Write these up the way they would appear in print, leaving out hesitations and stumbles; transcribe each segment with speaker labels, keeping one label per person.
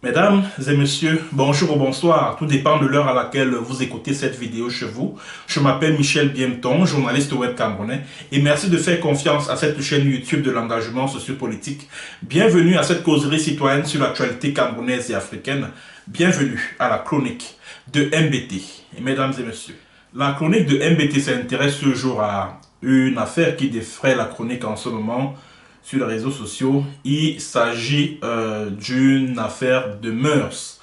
Speaker 1: Mesdames et messieurs, bonjour ou bonsoir, tout dépend de l'heure à laquelle vous écoutez cette vidéo chez vous. Je m'appelle Michel Biemton, journaliste web camerounais, et merci de faire confiance à cette chaîne YouTube de l'engagement sociopolitique. Bienvenue à cette causerie citoyenne sur l'actualité camerounaise et africaine. Bienvenue à la chronique de MBT. Et mesdames et messieurs, la chronique de MBT s'intéresse ce jour à une affaire qui défraie la chronique en ce moment sur les réseaux sociaux. Il s'agit d'une affaire de mœurs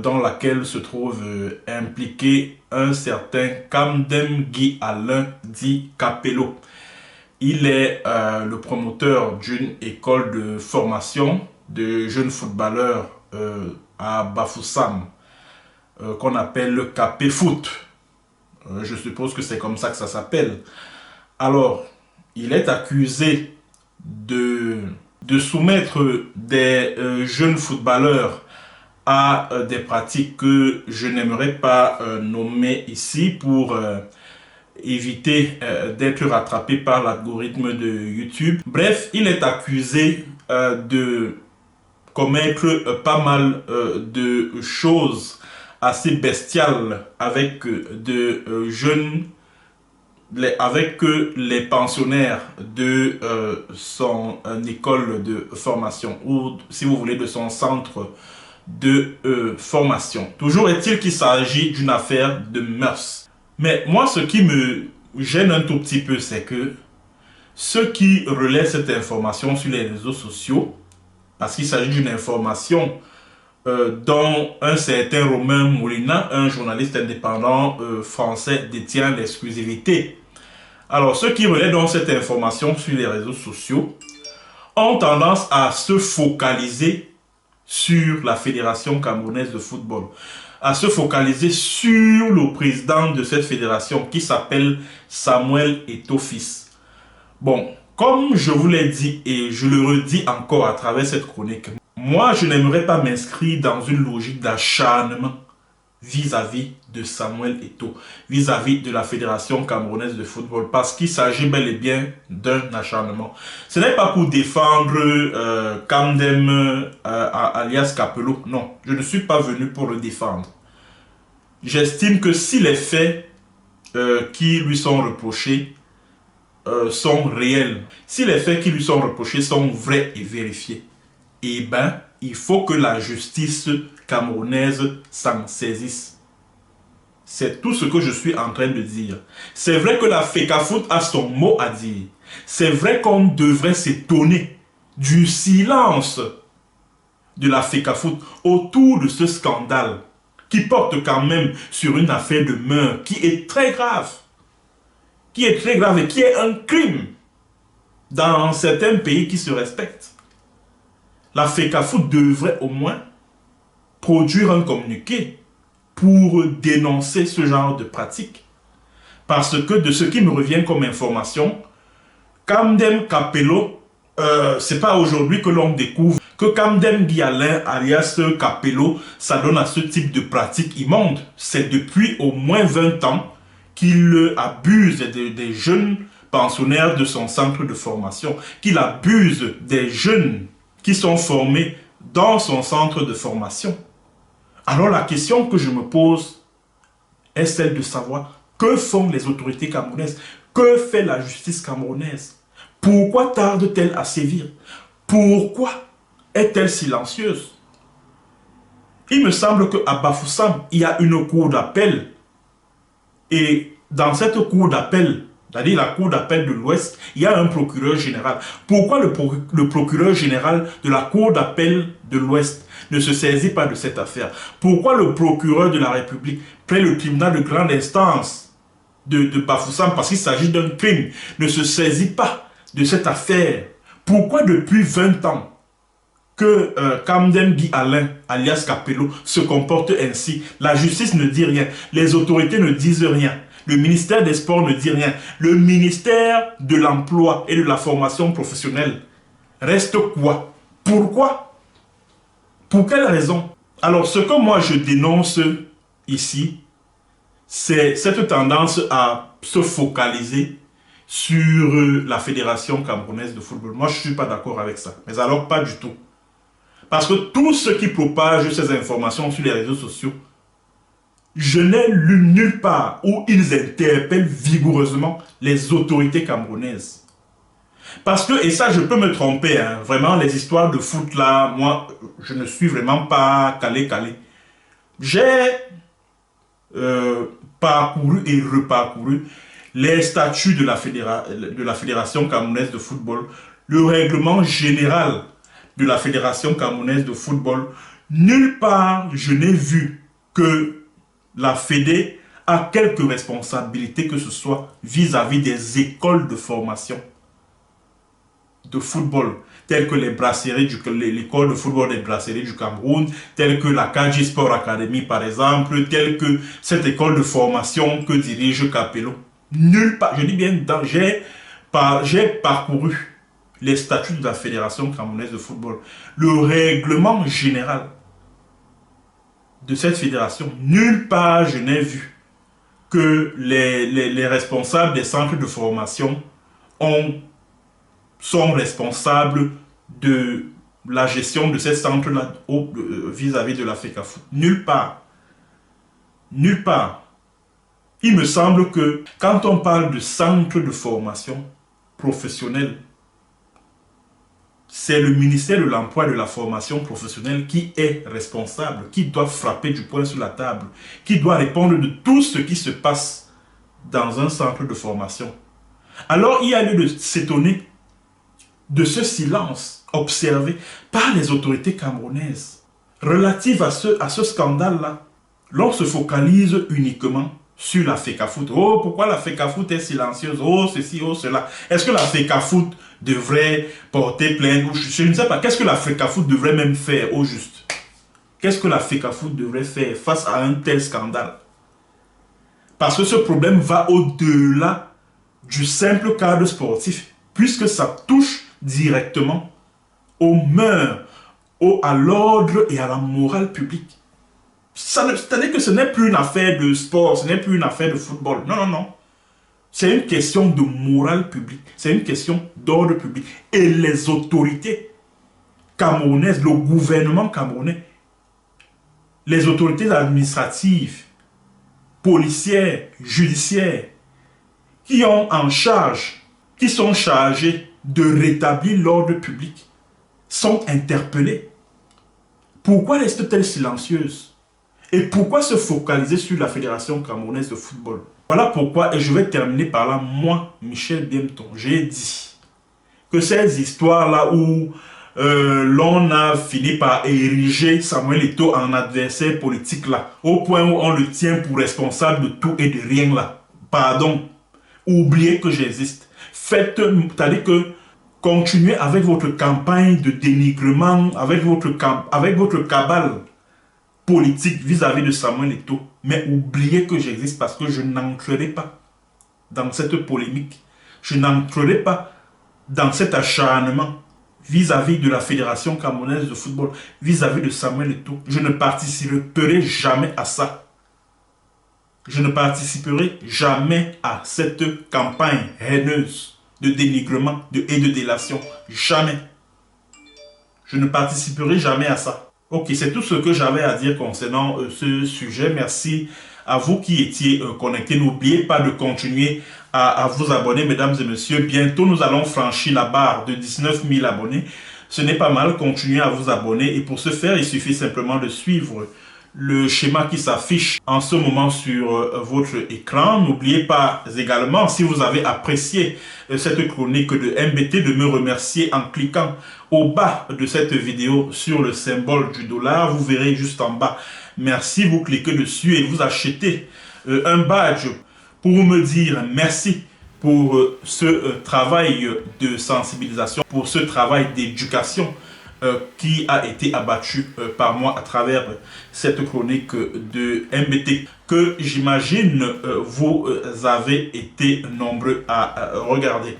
Speaker 1: dans laquelle se trouve impliqué un certain Kamdem Guy Alain dit Capello. Il est le promoteur d'une école de formation de jeunes footballeurs à Bafoussam qu'on appelle le Capé Foot. Je suppose que c'est comme ça que ça s'appelle. Alors, il est accusé de soumettre des jeunes footballeurs à des pratiques que je n'aimerais pas nommer ici pour éviter d'être rattrapé par l'algorithme de YouTube. Bref, il est accusé de commettre pas mal de choses assez bestiales avec de jeunes avec les pensionnaires de son école de formation ou, si vous voulez, de son centre de formation. Toujours est-il qu'il s'agit d'une affaire de mœurs. Mais moi, ce qui me gêne un tout petit peu, c'est que ceux qui relaient cette information sur les réseaux sociaux, parce qu'il s'agit d'une information dont un certain Romain Molina, un journaliste indépendant français, détient l'exclusivité. Alors, ceux qui relaient donc cette information sur les réseaux sociaux ont tendance à se focaliser sur la Fédération camerounaise de football, à se focaliser sur le président de cette fédération qui s'appelle Samuel Eto'o fils. Bon, comme je vous l'ai dit et je le redis encore à travers cette chronique, moi, je n'aimerais pas m'inscrire dans une logique d'acharnement vis-à-vis de Samuel Eto'o, vis-à-vis de la Fédération camerounaise de football, parce qu'il s'agit bel et bien d'un acharnement. Ce n'est pas pour défendre Kamdem alias Capello, non, je ne suis pas venu pour le défendre. J'estime que si les faits qui lui sont reprochés sont réels, si les faits qui lui sont reprochés sont vrais et vérifiés, eh bien, il faut que la justice camerounaise s'en saisisse. C'est tout ce que je suis en train de dire. C'est vrai que la FECAFOOT a son mot à dire. C'est vrai qu'on devrait s'étonner du silence de la FECAFOOT autour de ce scandale qui porte quand même sur une affaire de meurtre qui est très grave. Qui est très grave et qui est un crime dans certains pays qui se respectent. La FECAFOOT devrait au moins produire un communiqué pour dénoncer ce genre de pratique. Parce que de ce qui me revient comme information, Kamdem Capello, c'est pas aujourd'hui que l'on découvre que Kamdem Guy Alain alias Capello s'adonne à ce type de pratique immonde. C'est depuis au moins 20 ans qu'il abuse des jeunes pensionnaires de son centre de formation, qu'il abuse des jeunes qui sont formés dans son centre de formation. Alors la question que je me pose est celle de savoir que font les autorités camerounaises, que fait la justice camerounaise, pourquoi tarde-t-elle à sévir, pourquoi est-elle silencieuse? Il me semble qu'à Bafoussam, il y a une cour d'appel et dans cette cour d'appel, c'est-à-dire la cour d'appel de l'Ouest, il y a un procureur général. Pourquoi le procureur général de la cour d'appel de l'Ouest ne se saisit pas de cette affaire? Pourquoi le procureur de la République, près le tribunal de grande instance de Bafoussam, parce qu'il s'agit d'un crime, ne se saisit pas de cette affaire? Pourquoi depuis 20 ans que Kamdem Guy Alain, alias Capello, se comporte ainsi? La justice ne dit rien, les autorités ne disent rien. Le ministère des Sports ne dit rien. Le ministère de l'Emploi et de la Formation professionnelle reste quoi? Pourquoi? Pour quelle raison? Alors, ce que moi je dénonce ici, c'est cette tendance à se focaliser sur la Fédération camerounaise de football. Moi, je ne suis pas d'accord avec ça. Mais alors, pas du tout. Parce que tous ceux qui propagent ces informations sur les réseaux sociaux, je n'ai lu nulle part où ils interpellent vigoureusement les autorités camerounaises. Parce que, et ça je peux me tromper, hein, vraiment les histoires de foot là, moi je ne suis vraiment pas calé. J'ai parcouru et reparcouru les statuts de la Fédération camerounaise de football, le règlement général de la Fédération camerounaise de football. Nulle part je n'ai vu que la Fédé a quelques responsabilités que ce soit vis-à-vis des écoles de formation de football, telles que les brasseries, l'école de football des brasseries du Cameroun, telles que la Kaji Sport Academy par exemple, telles que cette école de formation que dirige Capello. Nulle part, je dis bien, j'ai parcouru les statuts de la Fédération camerounaise de football, le règlement général de cette fédération. Nulle part je n'ai vu que les responsables des centres de formation sont responsables de la gestion de ces centres-là vis-à-vis de la FECAFOOT. Nulle part. Nulle part. Il me semble que quand on parle de centre de formation professionnelle, c'est le ministère de l'Emploi et de la Formation professionnelle qui est responsable, qui doit frapper du poing sur la table, qui doit répondre de tout ce qui se passe dans un centre de formation. Alors il y a lieu de s'étonner de ce silence observé par les autorités camerounaises relative à ce scandale-là. L'on se focalise uniquement sur la FECAFOOT. Oh, pourquoi la FECAFOOT est silencieuse? Oh, ceci, oh, cela. Est-ce que la FECAFOOT devrait porter plainte? Je ne sais pas. Qu'est-ce que la FECAFOOT devrait même faire au juste? Qu'est-ce que la FECAFOOT devrait faire face à un tel scandale? Parce que ce problème va au-delà du simple cadre sportif, puisque ça touche directement aux mœurs, à l'ordre et à la morale publique. C'est-à-dire que ce n'est plus une affaire de sport, ce n'est plus une affaire de football. Non, non, non. C'est une question de morale publique. C'est une question d'ordre public. Et les autorités camerounaises, le gouvernement camerounais, les autorités administratives, policières, judiciaires, qui sont chargées de rétablir l'ordre public, sont interpellés. Pourquoi restent-elles silencieuses? Et pourquoi se focaliser sur la Fédération camerounaise de football? Voilà pourquoi, et je vais terminer par là, moi, Michel Biemton, j'ai dit que ces histoires-là où l'on a fini par ériger Samuel Eto'o en adversaire politique là, au point où on le tient pour responsable de tout et de rien là. Pardon, oubliez que j'existe. C'est-à-dire que continuez avec votre campagne de dénigrement, avec votre cabale politique vis-à-vis de Samuel Eto'o, mais oubliez que j'existe parce que je n'entrerai pas dans cette polémique. Je n'entrerai pas dans cet acharnement vis-à-vis de la Fédération camerounaise de football, vis-à-vis de Samuel Eto'o. Je ne participerai jamais à ça. Je ne participerai jamais à cette campagne haineuse de dénigrement et de délation. Jamais. Je ne participerai jamais à ça. Ok, c'est tout ce que j'avais à dire concernant ce sujet. Merci à vous qui étiez connectés. N'oubliez pas de continuer à vous abonner, mesdames et messieurs. Bientôt, nous allons franchir la barre de 19 000 abonnés. Ce n'est pas mal, continuez à vous abonner. Et pour ce faire, il suffit simplement de suivre le schéma qui s'affiche en ce moment sur votre écran. N'oubliez pas également, si vous avez apprécié cette chronique de MBT, de me remercier en cliquant au bas de cette vidéo sur le symbole du dollar. Vous verrez juste en bas. Merci, vous cliquez dessus et vous achetez un badge pour me dire merci pour ce travail de sensibilisation, pour ce travail d'éducation qui a été abattu par moi à travers cette chronique de MBT que j'imagine vous avez été nombreux à regarder.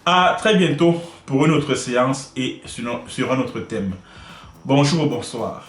Speaker 1: À très bientôt pour une autre séance et sur un autre thème. Bonjour, bonsoir.